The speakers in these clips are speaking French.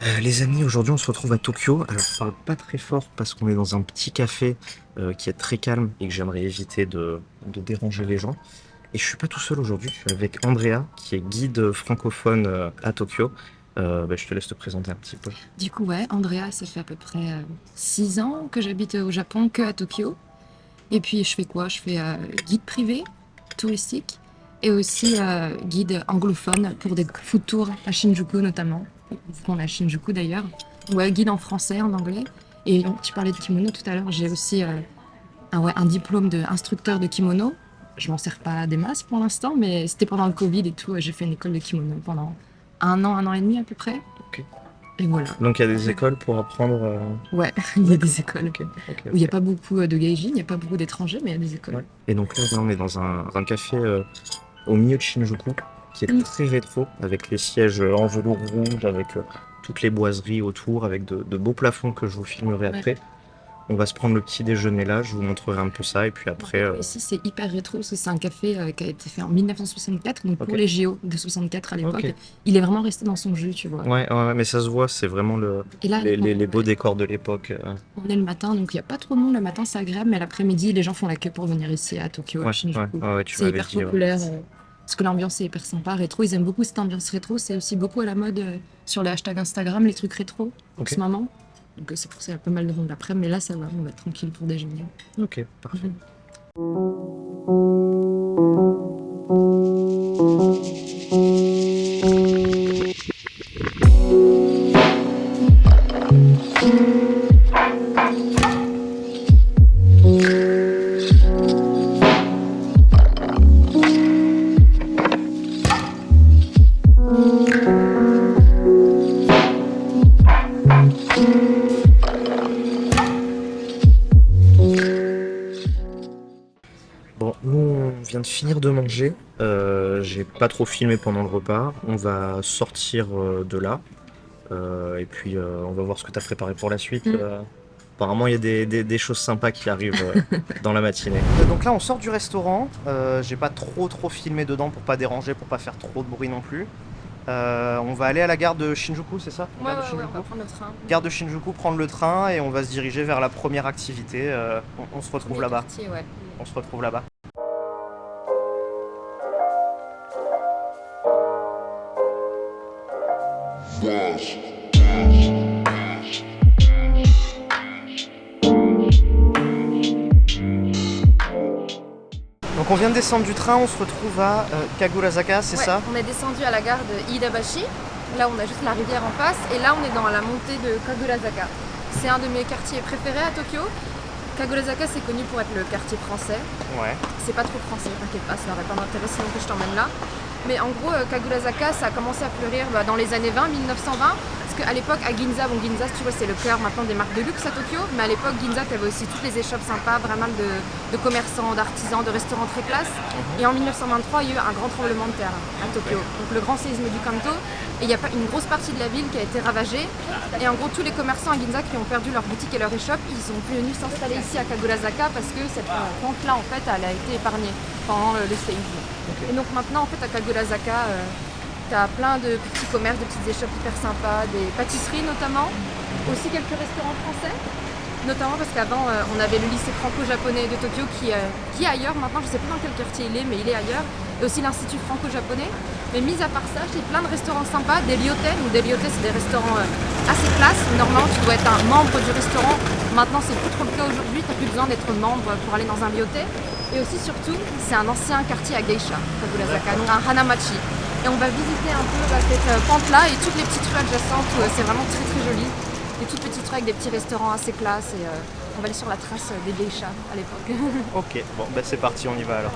Les amis, aujourd'hui on se retrouve à Tokyo. Alors je parle pas très fort parce qu'on est dans un petit café qui est très calme et que j'aimerais éviter de déranger les gens. Et je suis pas tout seul aujourd'hui, je suis avec Andrea qui est guide francophone à Tokyo. Je te laisse te présenter un petit peu. Du coup, ouais, Andrea, ça fait à peu près 6 ans que j'habite au Japon, que à Tokyo. Et puis, je fais quoi? Je fais guide privé, touristique, et aussi guide anglophone pour des food tours à Shinjuku notamment. On est à Shinjuku d'ailleurs. Ouais, guide en français, en anglais. Et donc, tu parlais de kimono tout à l'heure. J'ai aussi un diplôme d'instructeur de kimono. Je m'en sers pas des masses pour l'instant, mais c'était pendant le Covid et tout. J'ai fait une école de kimono pendant un an et demi à peu près. Ok. Et voilà. Donc il y a des écoles pour apprendre. Ouais, il y a D'accord. des écoles Ok, ok, où il n'y a ok. pas beaucoup de gaijin, il n'y a pas beaucoup d'étrangers, mais il y a des écoles. Ouais. Et donc là, on est dans un café au milieu de Shinjuku qui est Mm. très rétro avec les sièges en velours rouge, avec toutes les boiseries autour, avec de beaux plafonds que je vous filmerai Ouais. après. On va se prendre le petit déjeuner là, je vous montrerai un peu ça et puis après. Ici, c'est hyper rétro parce que c'est un café qui a été fait en 1964, donc Ok. pour les JO de 64 à l'époque. Ok. Il est vraiment resté dans son jus, tu vois. Ouais, mais ça se voit, c'est vraiment Et là, les beaux décors de l'époque. on est le matin, donc il n'y a pas trop de monde le matin, c'est agréable, mais l'après-midi, les gens font la queue pour venir ici à Tokyo, à Shinjuku. Tu C'est m'avais hyper dit. Ouais. populaire parce que l'ambiance est hyper sympa. Rétro, ils aiment beaucoup cette ambiance rétro. C'est aussi beaucoup à la mode sur les hashtags Instagram, les trucs rétro en Ok. ce moment. Donc c'est pour ça qu'il y a pas mal de monde après, mais là ça va, on va être tranquille pour déjeuner. Ok, parfait. Bon, nous on vient de finir de manger. J'ai pas trop filmé pendant le repas. On va sortir de là. Et puis on va voir ce que tu as préparé pour la suite. Mm. Apparemment, il y a des choses sympas qui arrivent dans la matinée. Donc là, on sort du restaurant. J'ai pas trop filmé dedans pour pas déranger, pour pas faire trop de bruit non plus. On va aller à la gare de Shinjuku, c'est ça? Ouais, Gare de on Shinjuku. va prendre le train. Gare de Shinjuku, prendre le train et on va se diriger vers la première activité. On se retrouve Premier là-bas. quartier, ouais. On se retrouve là-bas. Donc on vient de descendre du train, on se retrouve à Kagurazaka, c'est Ouais, ça? on est descendu à la gare de Iidabashi. Là, on a juste la rivière en face. Et là, on est dans la montée de Kagurazaka. C'est un de mes quartiers préférés à Tokyo. Kagurazaka, c'est connu pour être le quartier français. Ouais. C'est pas trop français, t'inquiète pas, ça n'aurait pas d'intérêt sinon que je t'emmène là. Mais en gros, Kagurazaka, ça a commencé à fleurir dans les années 20, 1920. Parce qu'à l'époque, à Ginza, Ginza, tu vois, c'est le cœur maintenant des marques de luxe à Tokyo. Mais à l'époque, Ginza, tu avais aussi toutes les échoppes sympas, vraiment de commerçants, d'artisans, de restaurants très classe. Et en 1923, il y a eu un grand tremblement de terre à Tokyo. Donc le grand séisme du Kanto. Et il y a une grosse partie de la ville qui a été ravagée. Et en gros, tous les commerçants à Ginza qui ont perdu leur boutique et leur échoppe, ils sont venus s'installer ici à Kagurazaka parce que cette pente-là, en fait, elle a été épargnée pendant le séisme. Et donc maintenant, en fait, à Kagurazaka, t'as plein de petits commerces, de petites échoppes hyper sympas, des pâtisseries notamment, aussi quelques restaurants français, notamment parce qu'avant on avait le lycée franco-japonais de Tokyo qui est ailleurs maintenant, je sais plus dans quel quartier il est, mais il est ailleurs, et aussi l'institut franco-japonais. Mais mis à part ça, j'ai plein de restaurants sympas, des ryoten, ou des ryoten c'est des restaurants assez classe. Normalement tu dois être un membre du restaurant, maintenant c'est plus trop le cas aujourd'hui, t'as plus besoin d'être membre pour aller dans un ryoten. Et aussi surtout, c'est un ancien quartier à geisha, Kagurazaka, donc un hanamachi. Et on va visiter un peu cette pente-là et toutes les petites rues adjacentes où c'est vraiment très très joli. Des toutes petites rues avec des petits restaurants assez classe et on va aller sur la trace des geishas à l'époque. Ok, bon, c'est parti, on y va alors.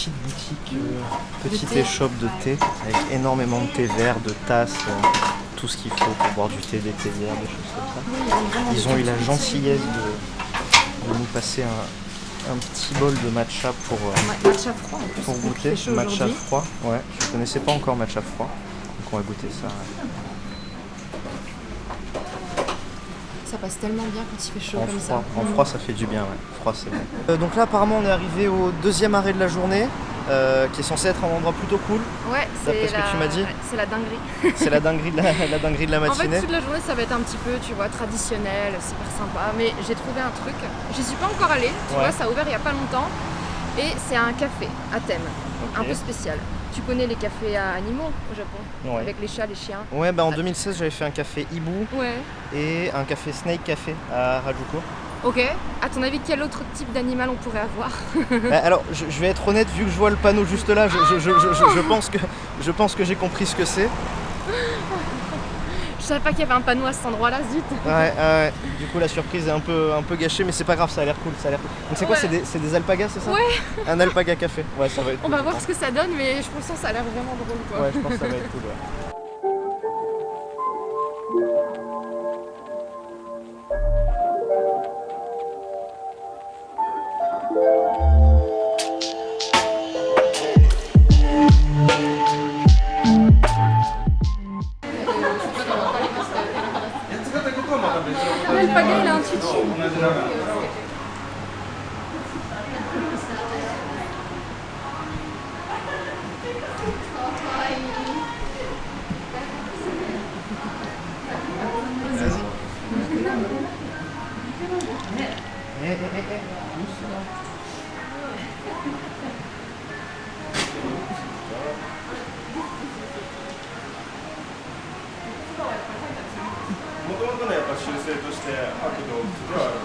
petite boutique, De petite thé. échoppe de thé avec énormément de thé vert, de tasses, tout ce qu'il faut pour boire du thé, des théières, des choses comme ça. Oui, il y a vraiment Ils des ont eu la petites gentillesse de nous passer un petit bol de matcha pour matcha froid en plus. donc il goûter. fait chaud Matcha aujourd'hui. froid, ouais. Je connaissais pas encore matcha froid. Donc on va goûter ça. Ça passe tellement bien quand il fait chaud En comme froid, ça. en froid ça fait du bien, ouais. Froid c'est bon. Donc là apparemment on est arrivé au deuxième arrêt de la journée, qui est censé être un endroit plutôt cool. Ouais, D'après ce que tu m'as dit. ouais, c'est la dinguerie. C'est la dinguerie de la dinguerie de la En fait, matinée. toute la journée, ça va être un petit peu, tu vois, traditionnel, super sympa. Mais j'ai trouvé un truc. J'y suis pas encore allée, tu Ouais. vois, ça a ouvert il y a pas longtemps. Et c'est un café à thème, donc un Ok. peu spécial. Tu connais les cafés à animaux au Japon, Ouais. avec les chats, les chiens. Ouais, bah en 2016 j'avais fait un café Ibu Ouais. et un café Snake Café à Harajuku. Ok. À ton avis, quel autre type d'animal on pourrait avoir? Bah, alors je vais être honnête, vu que je vois le panneau juste là, je pense que j'ai compris ce que c'est. Je savais pas qu'il y avait un panneau à cet endroit-là, zut. Ouais, du coup la surprise est un peu gâchée, mais c'est pas grave, ça a l'air cool, ça a l'air cool. Donc c'est quoi, Ouais. c'est des alpagas, c'est ça? Ouais. Un alpaga café. Ouais, ça va être On cool. va voir ce que ça donne, mais je pense que ça a l'air vraiment drôle, quoi. Ouais, je pense que ça va être cool. Ouais. L'alpaga, il a un tutu.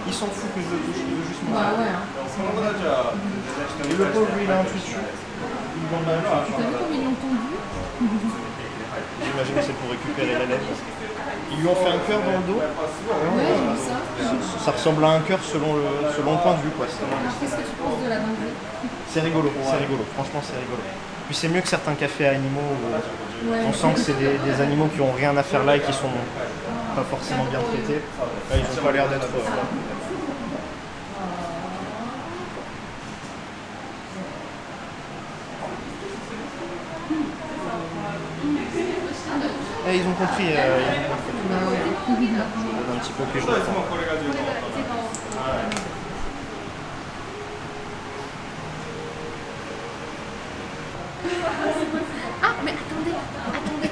Il s'en fout que je le touche, il veut juste manger. Bah ouais. Hein. Et le pauvre, il a un tutu. Il vend un tutu. T'as vu comme ils l'ont tendu? J'imagine que c'est pour récupérer la laine. Ils lui ont fait un cœur dans le dos. Ouais, j'ai vu ça. Ça ressemble à un cœur selon le point de vue, quoi. Alors, qu'est-ce que tu penses de la dinguerie? C'est rigolo, franchement c'est rigolo. Puis c'est mieux que certains cafés à animaux où Ouais. on sent que c'est des animaux qui ont rien à faire là et qui sont pas forcément bien traités. Là, ils ont pas l'air d'être. Ils ont compris. Ça donne un petit peu plus. Ah, mais attendez, attendez.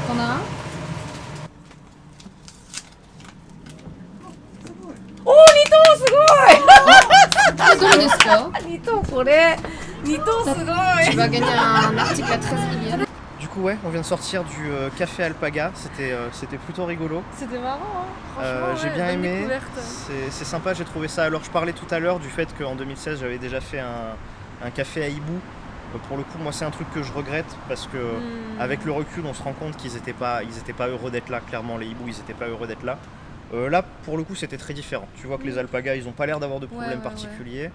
T'en as un? Tu vas gagner un article à 13 millions. Du coup, ouais, on vient de sortir du café Alpaga. C'était plutôt rigolo. C'était marrant, hein. Franchement, J'ai ouais, bien bonne aimé. découverte. C'est sympa, j'ai trouvé ça. Alors, je parlais tout à l'heure du fait qu'en 2016, j'avais déjà fait un café à Ibu. Pour le coup, moi, c'est un truc que je regrette parce que, avec le recul, on se rend compte qu'ils étaient pas heureux d'être là. Clairement, les Ibu, ils étaient pas heureux d'être là. Là, pour le coup, c'était très différent. Tu vois que les alpagas, ils ont pas l'air d'avoir de problème ouais. particulier.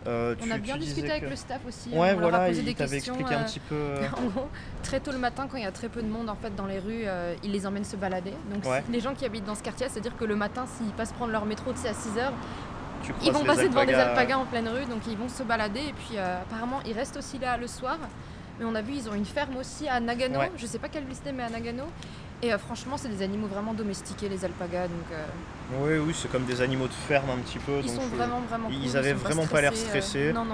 On a bien discuté avec le staff aussi. Ouais, on leur a voilà, posé il des t'avait questions. expliqué un petit peu. En gros, très tôt le matin, quand il y a très peu de monde en fait dans les rues, ils les emmènent se balader. Donc Ouais. les gens qui habitent dans ce quartier, c'est-à-dire que le matin, s'ils passent prendre leur métro, tu sais, à 6h, Tu ils croises vont les passer devant des alpagas. alpagas en pleine rue, donc ils vont se balader. Et puis apparemment, ils restent aussi là le soir. Mais on a vu, ils ont une ferme aussi à Nagano. Ouais. Je sais pas quelle ville c'était, mais à Nagano. Et franchement, c'est des animaux vraiment domestiqués, les alpagas. Donc, Oui, c'est comme des animaux de ferme un petit peu. ils donc, sont vraiment cool. ils avaient sont vraiment pas l'air stressés. stressés. Non.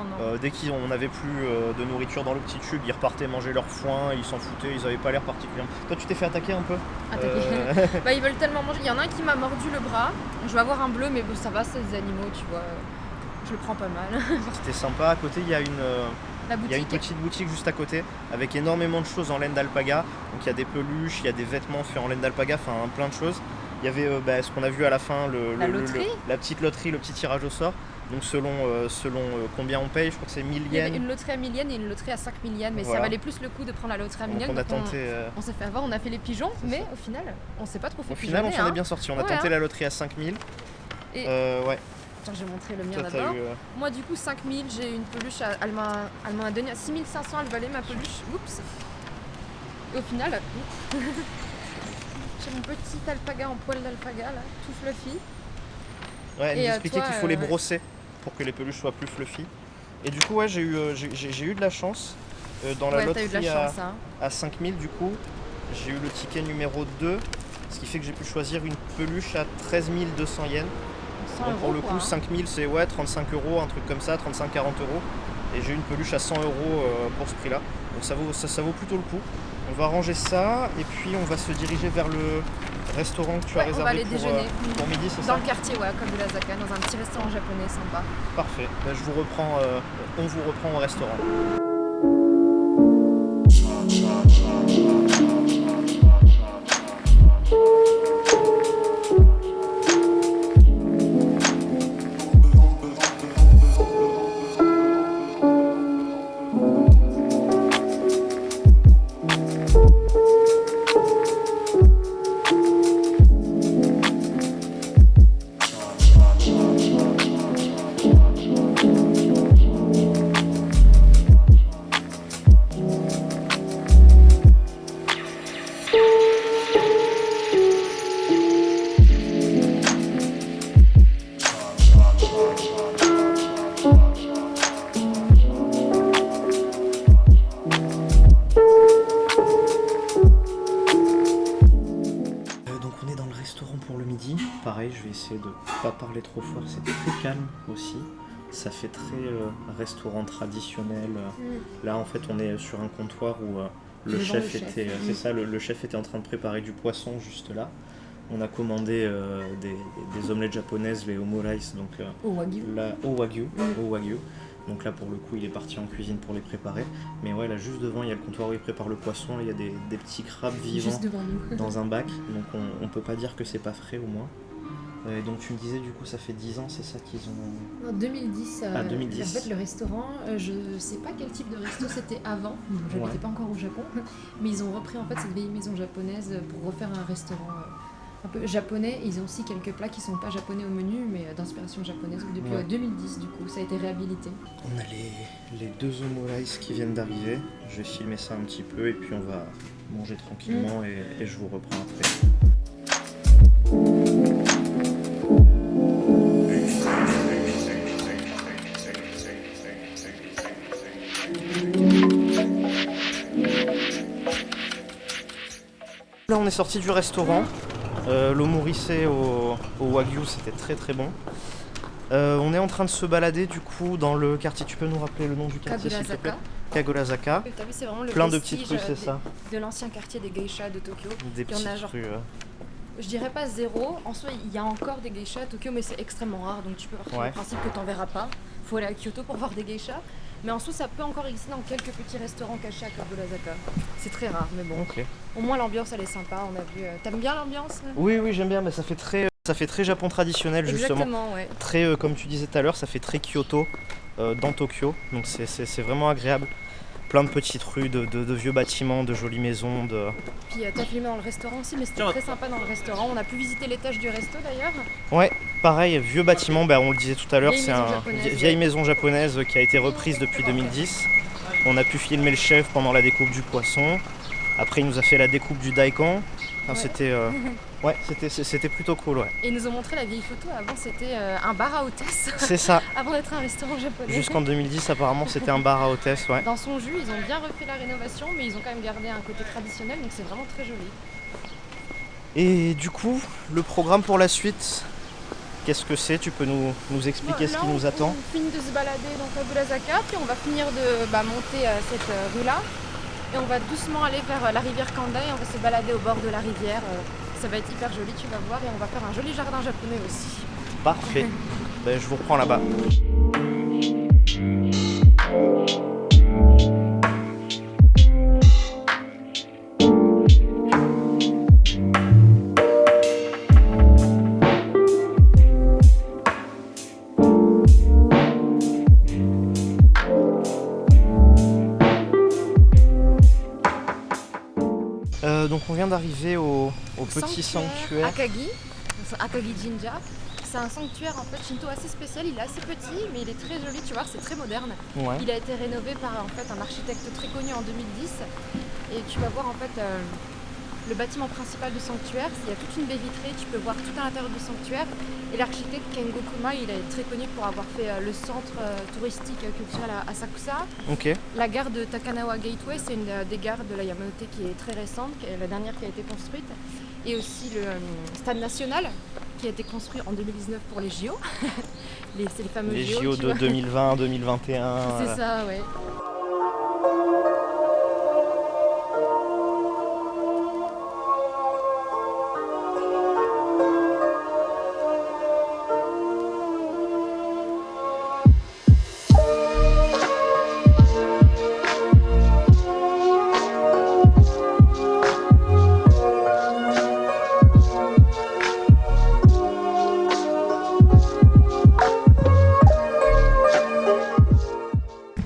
Dès qu'on n'avait plus de nourriture dans le petit tube, ils repartaient manger leur foin, ils s'en foutaient, ils avaient pas l'air particulièrement. Toi, tu t'es fait attaquer un peu Bah, ils veulent tellement manger. Il y en a un qui m'a mordu le bras. Je vais avoir un bleu, mais bon, ça va, c'est des animaux, tu vois. Je le prends pas mal. C'était sympa. À côté, il y a La il y a une boutique. petite boutique juste à côté avec énormément de choses en laine d'alpaga. Donc il y a des peluches, il y a des vêtements faits en laine d'alpaga, enfin plein de choses. Il y avait ce qu'on a vu à la fin, La loterie. la petite loterie, le petit tirage au sort. Donc selon combien on paye, je crois que c'est 1000 Il y avait yens. une loterie à 1000 yens et une loterie à 5000 yens, mais Voilà. ça valait plus le coup de prendre la loterie à 1000 Donc yens. on a donc tenté. on s'est fait avoir, on a fait les pigeons, C'est mais ça. au final, on s'est pas trop fait Au final, on pigeonner, s'en est hein. bien sorti. On a Ouais, tenté hein. la loterie à 5000. Et- Ouais, Attends, je vais montrer le mien toi t'as d'abord. eu. Moi, du coup, 5000, j'ai une peluche, elle m'en a donné à 6500, elle valait ma peluche. Oups. Et au final, j'ai mon petit alpaga en poil d'alpaga, là, tout fluffy. Ouais, elle Et nous à expliquait toi, qu'il faut les ouais. brosser pour que les peluches soient plus fluffy. Et du coup, ouais, j'ai eu de la chance. Dans la Ouais, t'as eu de la loterie chance, hein. à 5000, du coup, j'ai eu le ticket numéro 2, ce qui fait que j'ai pu choisir une peluche à 13 200 yens. 100 Donc pour euros, le quoi, coup, hein. 5000, c'est 35 euros, un truc comme ça, 35-40 euros. Et j'ai eu une peluche à 100 euros pour ce prix-là. Donc ça vaut plutôt le coup. On va ranger ça et puis on va se diriger vers le restaurant que tu as Ouais, on va réservé aller déjeuner. pour midi, c'est Dans ça? le quartier, ouais, comme Kagura-Zaka, dans un petit restaurant japonais sympa. Parfait. Ben, on vous reprend au restaurant. Donc on est dans le restaurant pour le midi. Pareil, je vais essayer de pas parler trop fort. C'est très calme aussi. Ça fait très restaurant traditionnel. Là, en fait, on est sur un comptoir où le Devant chef le chef. était, c'est ça, le chef était en train de préparer du poisson juste là. On a commandé des omelettes japonaises, les omurice, donc Au wagyu. là au wagyu. Donc là, pour le coup, il est parti en cuisine pour les préparer. Mais ouais, là, juste devant, il y a le comptoir où il prépare le poisson. Là, il y a des petits crabes vivants Juste devant nous. dans un bac. Donc on peut pas dire que c'est pas frais au moins. Et donc tu me disais, du coup, ça fait 10 ans, c'est ça qu'ils ont... En 2010, 2010. en fait, le restaurant, je sais pas quel type de resto c'était avant, je n'habitais Ouais. pas encore au Japon, mais ils ont repris en fait cette vieille maison japonaise pour refaire un restaurant un peu japonais. Ils ont aussi quelques plats qui sont pas japonais au menu, mais d'inspiration japonaise. Depuis Ouais. 2010, du coup, ça a été réhabilité. On a les deux omurice qui viennent d'arriver. Je vais filmer ça un petit peu et puis on va manger tranquillement et je vous reprends après. Là, on est sorti du restaurant. L'omurice au wagyu, c'était très très bon. On est en train de se balader du coup dans le quartier. Tu peux nous rappeler le nom du quartier s'il te plaît? Kagura-Zaka. Kagura-Zaka. T'as vu, c'est vraiment le Plein de vestige, petites rues, c'est ça. de l'ancien quartier des geishas de Tokyo. Des Il y en a petites genre- rues. Je dirais pas zéro, en soi il y a encore des geishas à Tokyo, mais c'est extrêmement rare, donc tu peux partir Ouais. du principe que t'en verras pas. Faut aller à Kyoto pour voir des geishas. Mais en soi ça peut encore exister dans quelques petits restaurants cachés à Kagura-Zaka. C'est très rare, mais bon. Ok. Au moins l'ambiance elle est sympa, on a vu. T'aimes bien l'ambiance? Oui, j'aime bien, mais ça fait très Japon traditionnel justement. Exactement, ouais. Très, comme tu disais tout à l'heure, ça fait très Kyoto dans Tokyo. Donc c'est vraiment agréable. Plein de petites rues, de vieux bâtiments, de jolies maisons. Puis t'as filmé dans le restaurant aussi, mais c'était Tiens. très sympa dans le restaurant. On a pu visiter l'étage du resto d'ailleurs. Ouais, pareil, vieux bâtiment, on le disait tout à l'heure, Vieille c'est maison une japonaise, vieille ouais. maison japonaise qui a été reprise depuis 2010. On a pu filmer le chef pendant la découpe du poisson. Après, il nous a fait la découpe du daikon. Enfin, Ouais. c'était plutôt cool, ouais. Et ils nous ont montré la vieille photo. Avant c'était un bar à hôtesse. C'est ça. Avant d'être un restaurant japonais. Jusqu'en 2010, apparemment, c'était un bar à hôtesse, ouais. Dans son jus, ils ont bien refait la rénovation, mais ils ont quand même gardé un côté traditionnel, donc c'est vraiment très joli. Et du coup, le programme pour la suite, qu'est-ce que c'est? Tu peux nous expliquer ce qui nous attend? On finit de se balader dans Kagurazaka, puis on va finir de monter cette rue-là. Et on va doucement aller vers la rivière Kanda et on va se balader au bord de la rivière. Ça va être hyper joli, tu vas voir. Et on va faire un joli jardin japonais aussi. Parfait. Ben, je vous reprends là-bas. Donc on vient d'arriver au petit sanctuaire. Akagi, Akagi Jinja. C'est un sanctuaire en fait shinto assez spécial, il est assez petit mais il est très joli, tu vois, c'est très moderne. Ouais. Il a été rénové par en fait un architecte très connu en 2010 et tu vas voir en fait le bâtiment principal du sanctuaire, il y a toute une baie vitrée, tu peux voir tout à l'intérieur du sanctuaire et l'architecte Kengo Kuma, il est très connu pour avoir fait le centre touristique culturel à Asakusa. Ok. La gare de Takanawa Gateway, c'est une des gares de la Yamanote qui est très récente, qui est la dernière qui a été construite. Et aussi le stade national qui a été construit en 2019 pour les JO. C'est les fameux Les JO JO de 2020, 2021. C'est ça, ouais.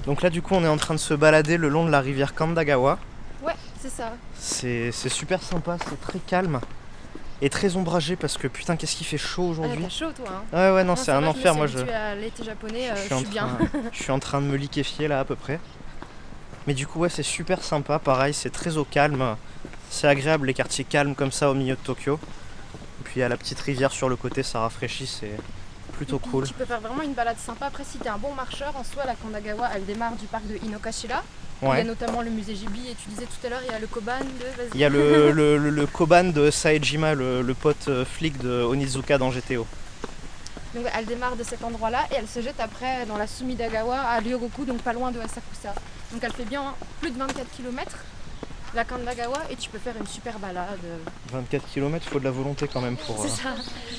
Donc là du coup on est en train de se balader le long de la rivière Kandagawa. Ouais, c'est ça. C'est super sympa, c'est très calme et très ombragé parce que putain qu'est-ce qu'il fait chaud aujourd'hui. T'as chaud toi hein. Ouais non c'est un enfer moi je suis à l'été japonais, je suis bien. Je suis en train de me liquéfier là à peu près. Mais du coup ouais c'est super sympa, pareil c'est très au calme. C'est agréable les quartiers calmes comme ça au milieu de Tokyo. Et puis il y a la petite rivière sur le côté, ça rafraîchit, c'est plutôt cool. Tu peux faire vraiment une balade sympa. Après, si t'es un bon marcheur, en soi, la Kandagawa, elle démarre du parc de Inokashira. Ouais. Il y a notamment le musée Ghibli et tu disais tout à l'heure, il y a le Koban de... Il y a le Koban de Saejima, le pote flic de Onizuka dans GTO. Donc elle démarre de cet endroit-là et elle se jette après dans la Sumidagawa à Ryogoku, donc pas loin de Asakusa. Donc elle fait bien plus de 24 km. La Kandagawa et tu peux faire une super balade. 24 km, il faut de la volonté quand même pour... C'est ça,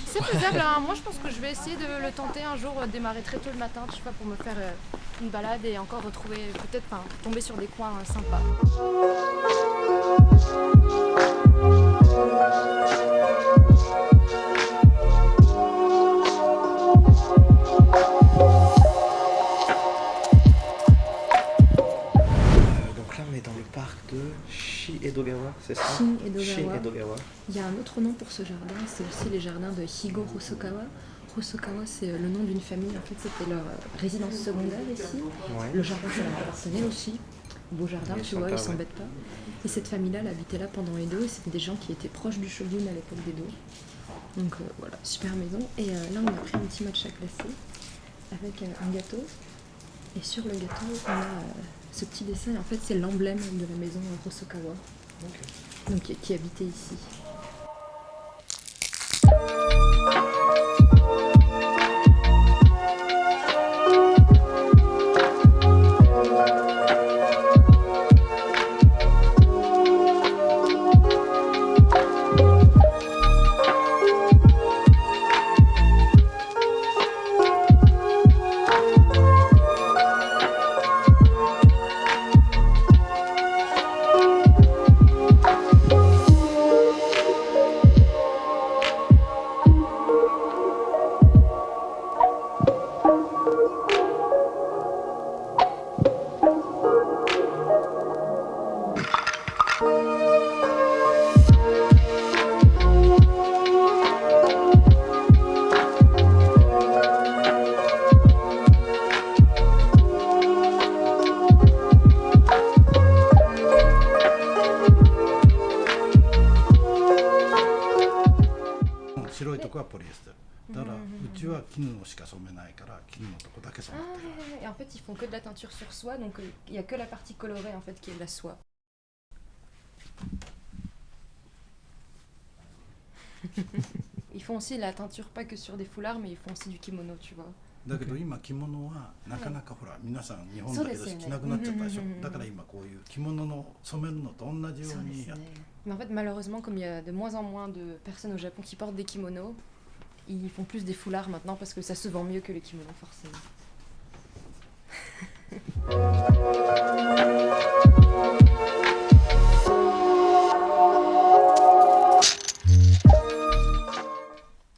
c'est faisable. Hein. Moi je pense que je vais essayer de le tenter un jour, démarrer très tôt le matin, tu vois, pour me faire une balade et encore retrouver, peut-être tomber sur des coins sympas. Edogawa, c'est ça? Shin-Edogawa. Il y a un autre nom pour ce jardin, c'est aussi les jardins de Higo Hosokawa. Hosokawa, c'est le nom d'une famille, en fait, c'était leur résidence secondaire ici. Ouais. Le jardin, ça leur appartenait aussi. Beau jardin, tu vois, ils s'embêtent pas. Et cette famille-là, elle habitait là pendant Edo, et c'était des gens qui étaient proches du shogun à l'époque d'Edo. Donc voilà, super maison. Et là, on a pris un petit matcha glacé avec un gâteau. Et sur le gâteau, on a ce petit dessin. En fait, c'est l'emblème de la maison Hosokawa, donc, qui habitait ici. Et en fait, ils font que de la teinture sur soie, donc il n'y a que la partie colorée en fait qui est de la soie. Ils font aussi la teinture pas que sur des foulards, mais ils font aussi du kimono, tu vois. だけど今着物はなかなかほら皆さん日本だけどそうですよね着なくなっちゃったでしょうんうんうんうんだから今こういう着物の染めるのと同じようにやって Mais en fait, malheureusement, comme il y a de moins en moins de personnes au Japon qui portent des kimonos, ils font plus des foulards maintenant parce que ça se vend mieux que les kimonos, forcément.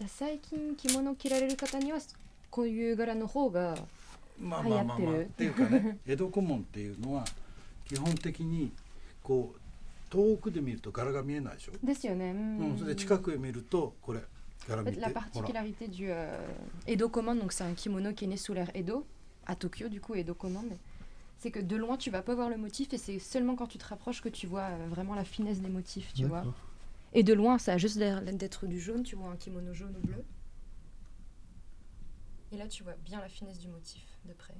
Saikin kimono 着られる方にはこういう柄の方がまあまあまあまあっていうかね江戸小紋っていうのは基本的にこう遠くで見ると柄が見えないでしょ、ですよね。それで近くで見るとこれ柄 En 見 fait, て la ほら particularité du Edo Koman, donc c'est un kimono qui est né sous l'ère Edo, à Tokyo du coup, Edo Koman, c'est que de loin tu vas pas voir le motif et c'est seulement quand tu te rapproches que tu vois vraiment la finesse des motifs, tu vois. Et de loin, ça a juste l'air d'être du jaune, tu vois un kimono jaune ou bleu. Et là, tu vois bien la finesse du motif de près.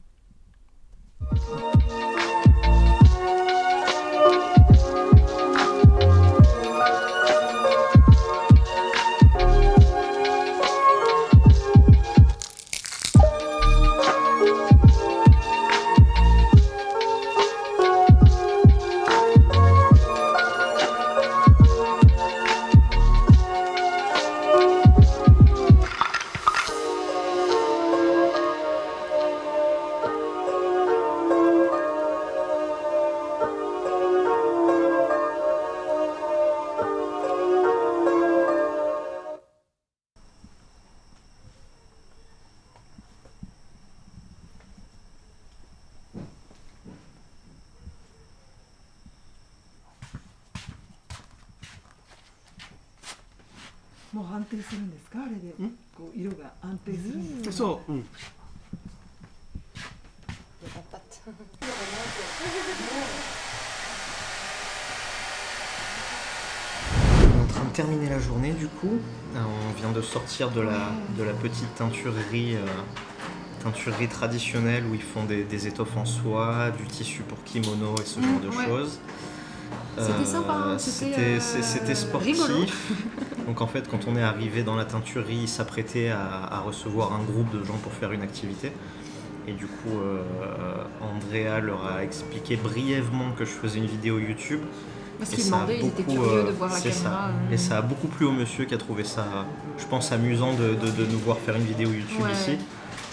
On est en train de terminer la journée du coup. On vient de sortir de la petite teinturerie traditionnelle où ils font des étoffes en soie, du tissu pour kimono et ce genre de choses. C'était sympa, hein, c'était sportif. rigolo. Donc en fait, quand on est arrivé dans la teinturerie, ils s'apprêtaient à recevoir un groupe de gens pour faire une activité. Et du coup, Andrea leur a expliqué brièvement que je faisais une vidéo YouTube. Parce Et qu'ils ça a demandaient, ils étaient beaucoup, curieux de voir la c'est caméra. ça. Et ça a beaucoup plu au monsieur qui a trouvé ça, je pense, amusant de nous voir faire une vidéo YouTube Ouais. ici.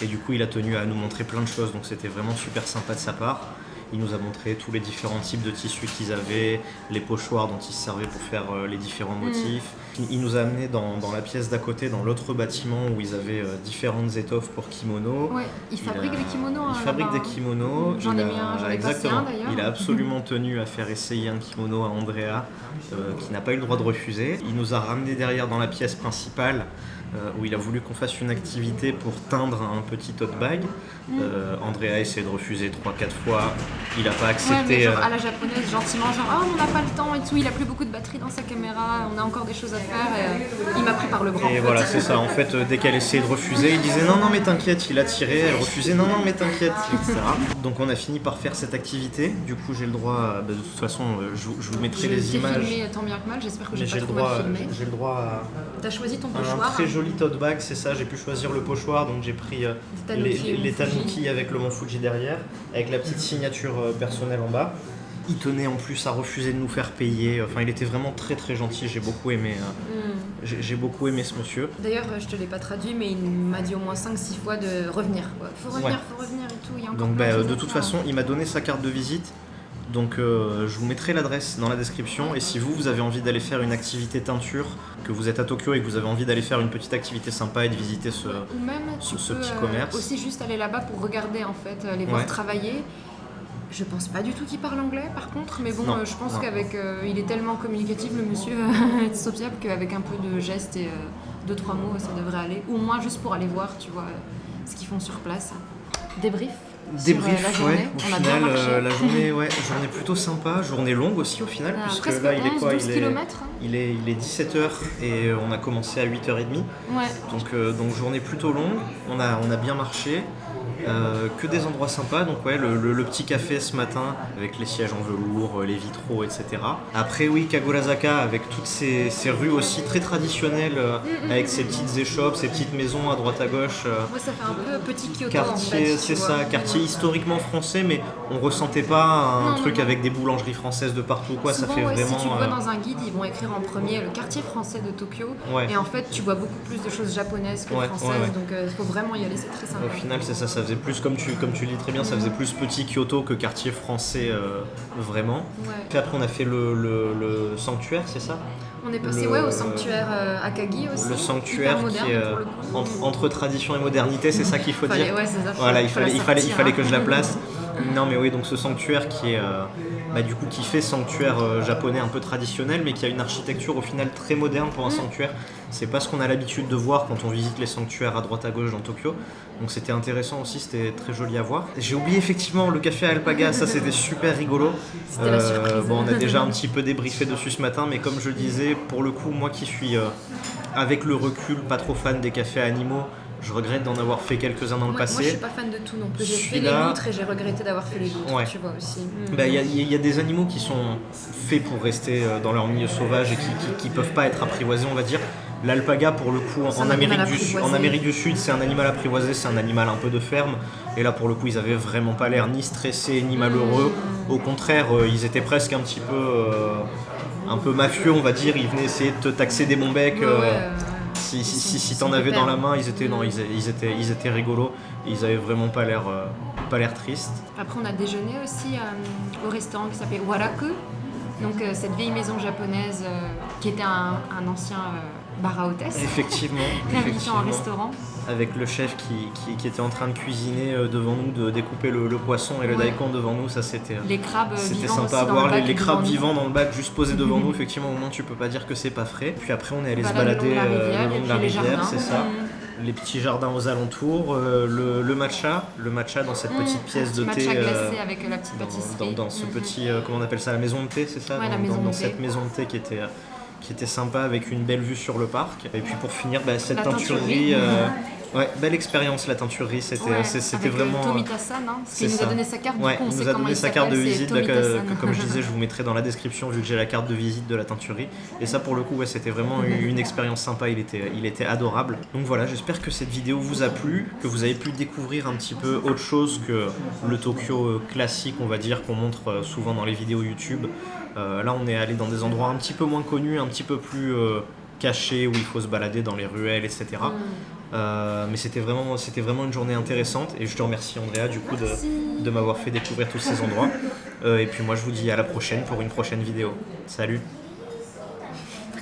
Et du coup, il a tenu à nous montrer plein de choses, donc c'était vraiment super sympa de sa part. Il nous a montré tous les différents types de tissus qu'ils avaient, les pochoirs dont ils se servaient pour faire les différents motifs. Il nous a amené dans la pièce d'à côté, dans l'autre bâtiment où ils avaient différentes étoffes pour kimono. Ouais, ils fabriquent des kimonos. Il hein, fabrique là-bas, des hein. kimonos. J'en Il ai a- mis un, j'en ai passé exactement. un, d'ailleurs. Il a absolument tenu à faire essayer un kimono à Andrea, qui n'a pas eu le droit de refuser. Il nous a ramené derrière dans la pièce principale, où il a voulu qu'on fasse une activité pour teindre un petit tote bag. Andrea a essayé de refuser 3-4 fois. Il n'a pas Ouais, accepté. mais genre à la japonaise, gentiment, genre ah on n'a pas le temps et tout, il a plus beaucoup de batterie dans sa caméra, on a encore des choses à faire et il m'a pris par le bras. Et en voilà, fait. c'est ça. En fait, dès qu'elle essayait de refuser, il disait non, non, mais t'inquiète. Il a tiré, elle refusait, non, non, mais t'inquiète, etc. Donc, on a fini par faire cette activité. Du coup, j'ai le droit, de toute façon, je vous mettrai les Je images. t'ai filmé tant bien que mal, j'espère que Mais j'ai pas trop mal filmé. j'ai le droit à T'as choisi ton un pochoir. très joli tote bag, c'est ça. J'ai pu choisir le pochoir, donc j'ai pris les tanuki avec le Mont Fuji derrière, avec la petite signature personnelle en bas. Il tenait en plus à refuser de nous faire payer. Enfin, il était vraiment très très gentil. J'ai beaucoup aimé. J'ai beaucoup aimé ce monsieur. D'ailleurs, je te l'ai pas traduit, mais il m'a dit au moins 5-6 fois de revenir. Quoi. Faut revenir et tout. Il y a encore Donc, plein de choses de à toute faire. façon, il m'a donné sa carte de visite. Donc, je vous mettrai l'adresse dans la description. Et si vous avez envie d'aller faire une activité teinture, que vous êtes à Tokyo et que vous avez envie d'aller faire une petite activité sympa et de visiter ce. Ou même tu ce peux petit commerce. aussi juste aller là-bas pour regarder en fait, les voir Ouais. travailler. Je pense pas du tout qu'il parle anglais par contre, mais bon, Non, je pense non. qu'avec, il est tellement communicatif le monsieur, sociable qu'avec un peu de gestes et 2-3 mots ça devrait aller. Ou au moins juste pour aller voir, tu vois, ce qu'ils font sur place. Débrief. Débrief, sur, la journée. ouais. Au On a bien final, marché. la journée, ouais, journée plutôt sympa, journée longue aussi au final, puisque Presque là, il est quoi 11-12 kilomètres. Il est 17h et on a commencé à 8h30. Ouais. Donc journée plutôt longue, on a bien marché. Que des endroits sympas, donc ouais, le petit café ce matin avec les sièges en velours, les vitraux, etc. Après oui, Kagurazaka avec toutes ces rues aussi très traditionnelles, avec ses petites échoppes, ses petites maisons à droite à gauche. Ouais, ça fait un peu petit Kyoto Quartier, en fait, c'est tu ça, vois. quartier historiquement français, mais on ressentait pas un Non, truc non. avec des boulangeries françaises de partout, quoi. Souvent, Ça fait ouais, vraiment. si tu vois dans un guide, ils vont écrire en premier le quartier français de Tokyo. Ouais. Et en fait, tu vois beaucoup plus de choses japonaises que Ouais, françaises. ouais, ouais. Donc, il faut vraiment y aller, c'est très sympa. Au final, c'est ça, ça faisait plus, comme tu le dis très bien, ça faisait plus petit Kyoto que quartier français vraiment. Ouais. Puis après, on a fait le sanctuaire, c'est ça? On est passé au sanctuaire Akagi aussi. Le sanctuaire hyper moderne, qui est pour le coup. entre tradition et modernité, c'est ça qu'il faut dire. Ouais, c'est ça. Voilà, il fallait que je la hein. place. Non mais oui, donc ce sanctuaire qui est du coup qui fait sanctuaire japonais un peu traditionnel, mais qui a une architecture au final très moderne pour un sanctuaire. C'est pas ce qu'on a l'habitude de voir quand on visite les sanctuaires à droite à gauche dans Tokyo. Donc c'était intéressant aussi, c'était très joli à voir. J'ai oublié effectivement le café à Alpaga, ça c'était super rigolo. C'était la surprise. Bon, on a déjà un petit peu débriefé dessus ce matin, mais comme je le disais, pour le coup, moi qui suis avec le recul pas trop fan des cafés animaux, je regrette d'en avoir fait quelques-uns dans le passé. Moi, je suis pas fan de tout non plus. J'ai fait les Celui-là- loutres et j'ai regretté d'avoir fait les loutres, Ouais. tu vois aussi. Il y a des animaux qui sont faits pour rester dans leur milieu sauvage et qui peuvent pas être apprivoisés, on va dire. L'alpaga, pour le coup, C'est en un animal Amérique du apprivoisé. Sud, c'est un animal apprivoisé, c'est un animal un peu de ferme. Et là, pour le coup, ils avaient vraiment pas l'air ni stressés ni malheureux. Au contraire, ils étaient presque un peu mafieux, on va dire. Ils venaient essayer de te taxer des bons becs. Si t'en avais dans la main, ils étaient rigolos. Ils avaient vraiment pas l'air tristes. Après, on a déjeuné aussi au restaurant qui s'appelait Waraku. Donc, cette vieille maison japonaise qui était un ancien bar à hôtesse. Effectivement. Réhabilitant un restaurant. Avec le chef qui était en train de cuisiner devant nous, de découper le poisson et le Ouais. daikon devant nous, ça c'était Les crabes c'était vivants sympa aussi à dans voir, le bac les devant crabes nous. vivants dans le bac juste posés devant nous, effectivement au moins tu peux pas dire que c'est pas frais. Puis après on est allé se Balade balader le long de la rivière, le long et de la puis les rivière, jardins. c'est ça. Les petits jardins aux alentours, le matcha dans cette petite pièce de thé. Matcha glacé avec la petite dans, pâtisserie. dans ce petit, comment on appelle ça, la maison de thé, c'est ça? Ouais, la Dans- maison dans de thé. cette maison de thé qui était sympa avec une belle vue sur le parc. Et puis pour finir, cette La teinturerie, teinturerie. ouais, belle expérience la teinturerie, c'était avec vraiment. Tomita-san, hein, parce qu'il c'est nous a ça. donné sa carte, Ouais, du coup on il sait nous a comment donné il sa carte de s'appelle, c'est visite, Tomita-san. comme je disais, je vous mettrai dans la description vu que j'ai la carte de visite de la teinturerie. Et ça pour le coup, ouais, c'était vraiment une expérience sympa, il était adorable. Donc voilà, j'espère que cette vidéo vous a plu, que vous avez pu découvrir un petit peu autre chose que le Tokyo classique, on va dire, qu'on montre souvent dans les vidéos YouTube. Là on est allé dans des endroits un petit peu moins connus, un petit peu plus cachés, où il faut se balader dans les ruelles, etc. Mais c'était vraiment une journée intéressante et je te remercie Andrea du coup de m'avoir fait découvrir tous ces endroits. Et puis moi je vous dis à la prochaine pour une prochaine vidéo. Salut!